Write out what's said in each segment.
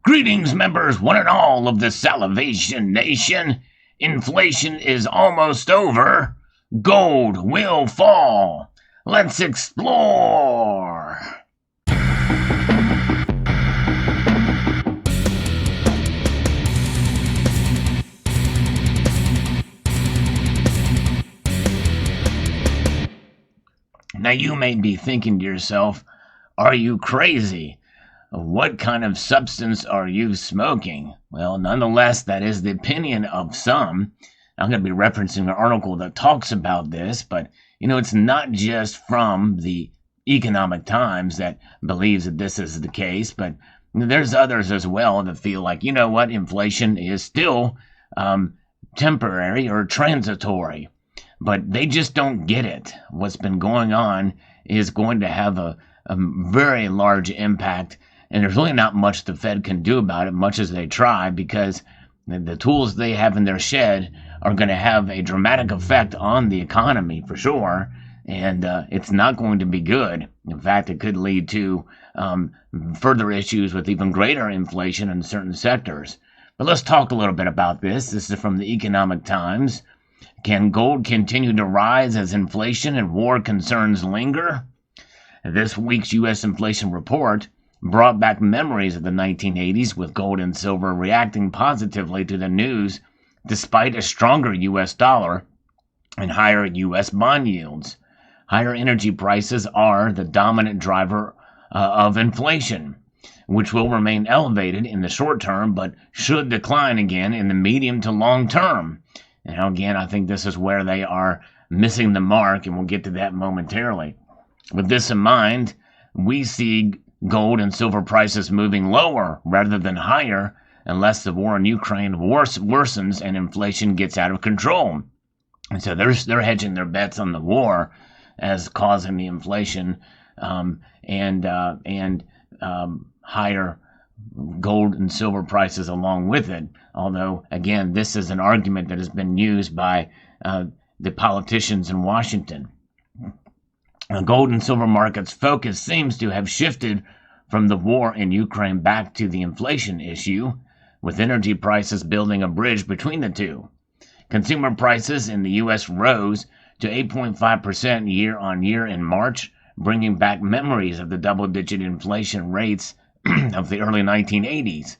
Greetings, members, one and all of the Salivation Nation. Inflation is almost over. Gold will fall. Let's explore. Now you may be thinking to yourself, are you crazy? What kind of substance are you smoking? Well, nonetheless, that is the opinion of some. I'm going to be referencing an article that talks about this, but it's not just from the Economic Times that believes that this is the case, but there's others as well that feel like, inflation is still temporary or transitory, but they just don't get it. What's been going on is going to have a very large impact. And there's really not much the Fed can do about it, much as they try, because the tools they have in their shed are going to have a dramatic effect on the economy for sure. And it's not going to be good. In fact, it could lead to further issues with even greater inflation in certain sectors. But let's talk a little bit about this. This is from the Economic Times. Can gold continue to rise as inflation and war concerns linger? This week's U.S. inflation report brought back memories of the 1980s, with gold and silver reacting positively to the news despite a stronger U.S. dollar and higher U.S. bond yields. Higher energy prices are the dominant driver of inflation, which will remain elevated in the short term but should decline again in the medium to long term. Now, again, I think this is where they are missing the mark, and we'll get to that momentarily. With this in mind, we see gold and silver prices moving lower rather than higher unless the war in Ukraine worsens and inflation gets out of control. And so they're hedging their bets on the war as causing the inflation and higher gold and silver prices along with it. Although, again, this is an argument that has been used by the politicians in Washington. Gold and silver markets' focus seems to have shifted from the war in Ukraine back to the inflation issue, with energy prices building a bridge between the two. Consumer prices in the U.S. rose to 8.5% year on year in March, bringing back memories of the double-digit inflation rates of the early 1980s.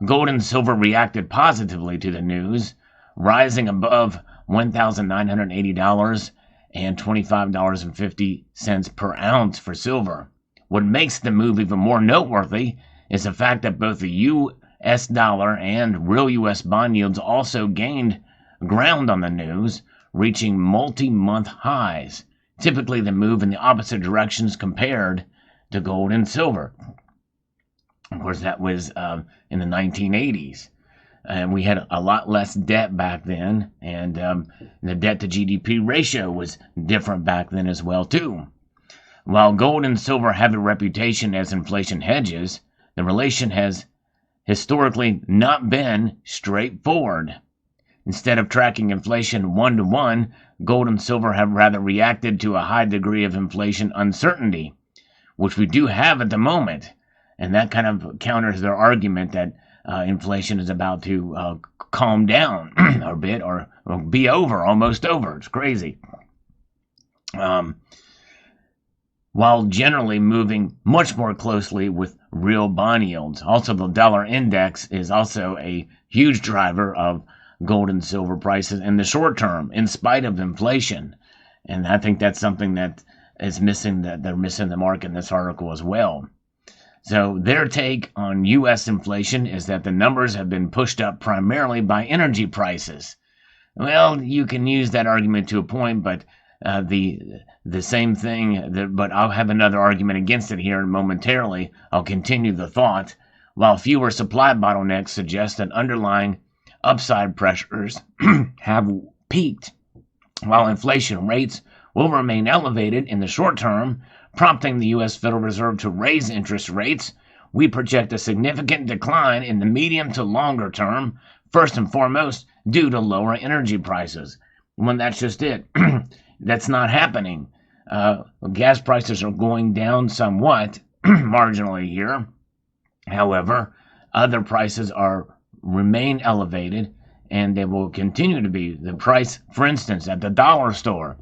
Gold and silver reacted positively to the news, rising above $1,980 and $25.50 per ounce for silver. What makes the move even more noteworthy is the fact that both the U.S. dollar and real U.S. bond yields also gained ground on the news, reaching multi-month highs. Typically, they move in the opposite directions compared to gold and silver. Of course, that was in the 1980s. And we had a lot less debt back then, and the debt to GDP ratio was different back then as well, too. While gold and silver have a reputation as inflation hedges, the relation has historically not been straightforward. Instead of tracking inflation one-to-one, gold and silver have rather reacted to a high degree of inflation uncertainty, which we do have at the moment. And that kind of counters their argument that inflation is about to calm down a bit or be over, almost over. It's crazy. While generally moving much more closely with real bond yields. Also, the dollar index is also a huge driver of gold and silver prices in the short term, in spite of inflation. And I think that's something that is missing, that they're missing the mark in this article as well. So their take on U.S. inflation is that the numbers have been pushed up primarily by energy prices. Well, you can use that argument to a point, but the same thing, but I'll have another argument against it here momentarily. I'll continue the thought. While fewer supply bottlenecks suggest that underlying upside pressures have peaked, while inflation rates will remain elevated in the short term, prompting the U.S. Federal Reserve to raise interest rates, we project a significant decline in the medium to longer term, first and foremost due to lower energy prices. When that's just it. That's not happening. Gas prices are going down somewhat, marginally here. However, other prices remain elevated, and they will continue to be. The price, for instance, at the dollar store.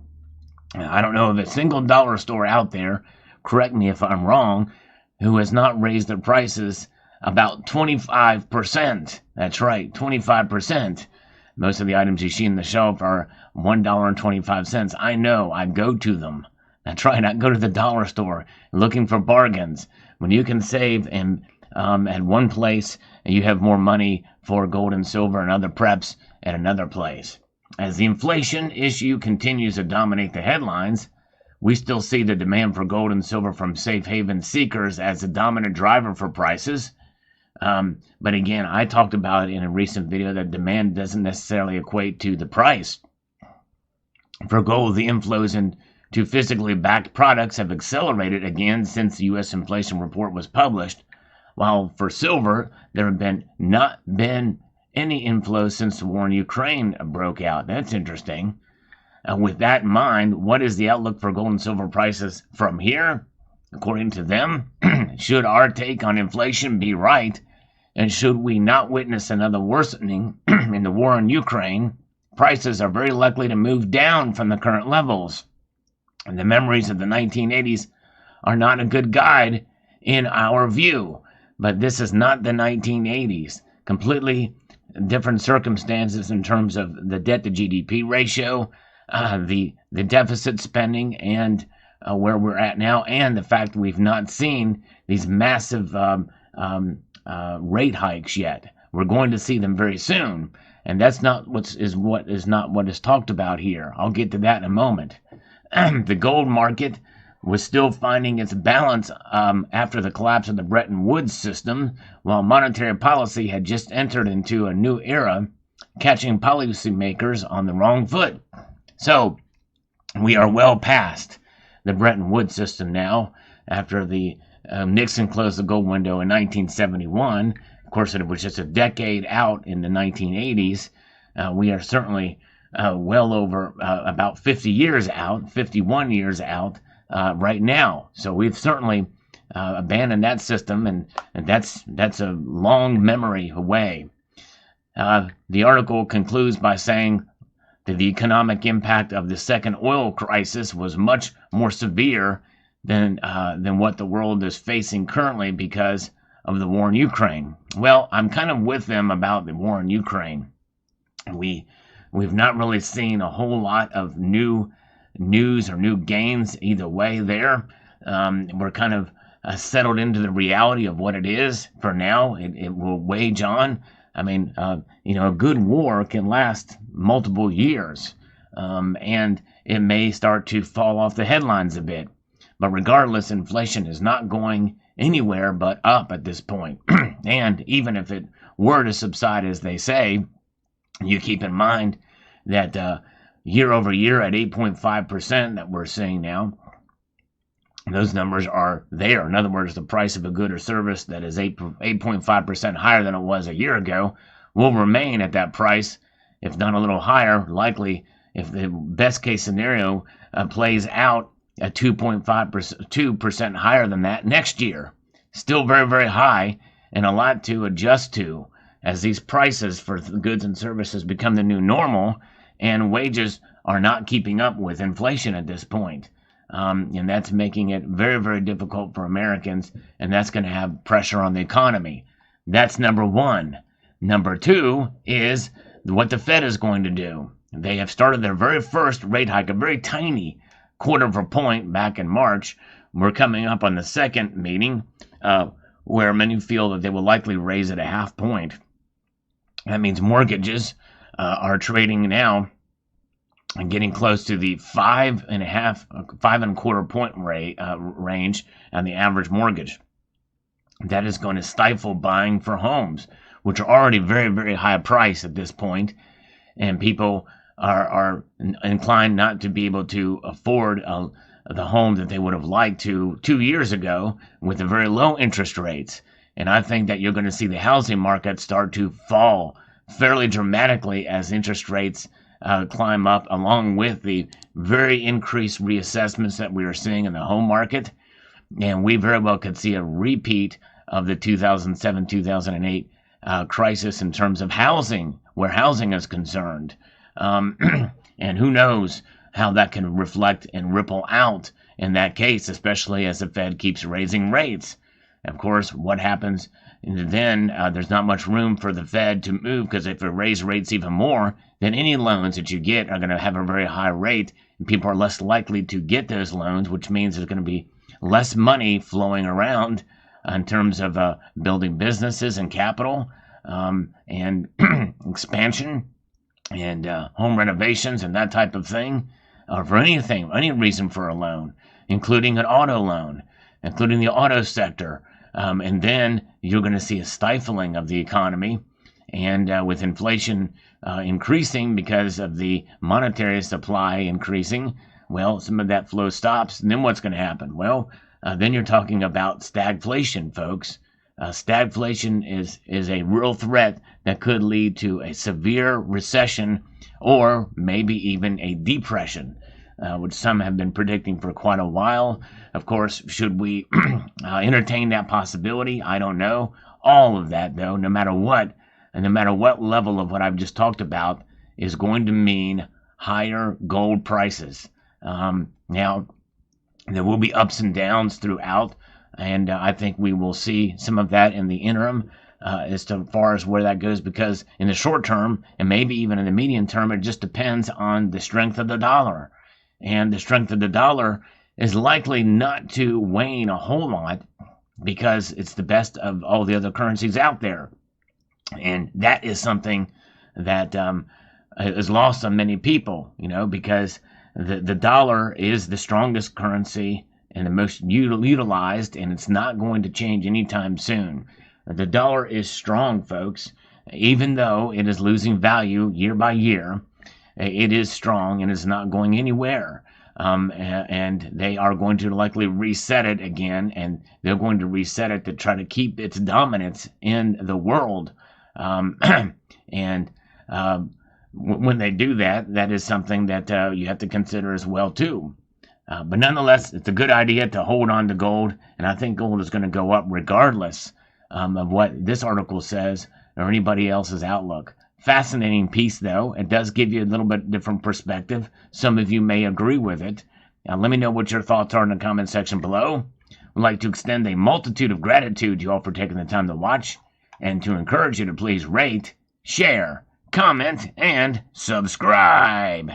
I don't know of a single dollar store out there, correct me if I'm wrong, who has not raised their prices about 25%. That's right, 25%. Most of the items you see in the shelf are $1.25. I know, I go to them. That's right, I go to the dollar store looking for bargains. When you can save at one place, and you have more money for gold and silver and other preps at another place. As the inflation issue continues to dominate the headlines, we still see the demand for gold and silver from safe haven seekers as the dominant driver for prices. But again, I talked about in a recent video that demand doesn't necessarily equate to the price. For gold, the inflows into physically backed products have accelerated again since the U.S. inflation report was published, while for silver, there have not been any inflows since the war in Ukraine broke out. That's interesting. With that in mind, what is the outlook for gold and silver prices from here? According to them, should our take on inflation be right, and should we not witness another worsening in the war in Ukraine, prices are very likely to move down from the current levels. And the memories of the 1980s are not a good guide in our view. But this is not the 1980s. Completely different circumstances in terms of the debt to GDP ratio, the deficit spending, and where we're at now, and the fact that we've not seen these massive rate hikes yet. We're going to see them very soon, and that's not what is talked about here. I'll get to that in a moment. The gold market was still finding its balance after the collapse of the Bretton Woods system, while monetary policy had just entered into a new era, catching policymakers on the wrong foot. So, we are well past the Bretton Woods system now, after the Nixon closed the gold window in 1971. Of course, it was just a decade out in the 1980s. We are certainly well over about 50 years out, 51 years out, right now. So we've certainly abandoned that system, and that's a long memory away. The article concludes by saying that the economic impact of the second oil crisis was much more severe than what the world is facing currently because of the war in Ukraine. Well, I'm kind of with them about the war in Ukraine. We've not really seen a whole lot of new news or new gains either way there. We're kind of settled into the reality of what it is for now. It will wage on. I mean, a good war can last multiple years, and it may start to fall off the headlines a bit. But regardless, inflation is not going anywhere but up at this point. And even if it were to subside, as they say, you keep in mind that year over year at 8.5% that we're seeing now, those numbers are there. In other words, the price of a good or service that is 8.5% higher than it was a year ago will remain at that price, if not a little higher, likely if the best case scenario plays out at 2% higher than that next year. Still very, very high, and a lot to adjust to as these prices for goods and services become the new normal, and wages are not keeping up with inflation at this point. And that's making it very, very difficult for Americans, and that's going to have pressure on the economy. That's number one. Number two is what the Fed is going to do. They have started their very first rate hike, a very tiny quarter of a point back in March. We're coming up on the second meeting, where many feel that they will likely raise it a half point. That means mortgages are trading now and getting close to the 5.25 point range on the average mortgage. That is going to stifle buying for homes, which are already very, very high price at this point, and people are inclined not to be able to afford the home that they would have liked to 2 years ago with the very low interest rates. And I think that you're going to see the housing market start to fall fairly dramatically as interest rates climb up, along with the very increased reassessments that we are seeing in the home market. And we very well could see a repeat of the 2007-2008 crisis in terms of housing, where housing is concerned. And who knows how that can reflect and ripple out in that case, especially as the Fed keeps raising rates. Of course, what happens then, there's not much room for the Fed to move, because if it raise rates even more, then any loans that you get are going to have a very high rate, and people are less likely to get those loans, which means there's going to be less money flowing around in terms of building businesses and capital, and expansion and home renovations and that type of thing, or for anything, any reason for a loan, including an auto loan, including the auto sector. And then you're going to see a stifling of the economy, and with inflation increasing because of the monetary supply increasing, well, some of that flow stops, and then what's going to happen? Well, then you're talking about stagflation, folks. Stagflation is a real threat that could lead to a severe recession, or maybe even a depression, which some have been predicting for quite a while. Of course, should we entertain that possibility? I don't know. All of that, though, no matter what, and no matter what level of what I've just talked about, is going to mean higher gold prices. Now, there will be ups and downs throughout, and I think we will see some of that in the interim, as far as where that goes, because in the short term, and maybe even in the medium term, it just depends on the strength of the dollar. And the strength of the dollar is likely not to wane a whole lot, because it's the best of all the other currencies out there. And that is something that is lost on many people, because the dollar is the strongest currency and the most utilized, and it's not going to change anytime soon. The dollar is strong, folks. Even though it is losing value year by year, it is strong and is not going anywhere. And they are going to likely reset it again, and they're going to reset it to try to keep its dominance in the world. When they do that, that is something that you have to consider as well, too. But nonetheless, it's a good idea to hold on to gold, and I think gold is going to go up regardless of what this article says or anybody else's outlook. Fascinating piece, though. It does give you a little bit different perspective. Some of you may agree with it. Now, let me know what your thoughts are in the comment section below. I'd like to extend a multitude of gratitude to you all for taking the time to watch, and to encourage you to please rate, share, comment, and subscribe.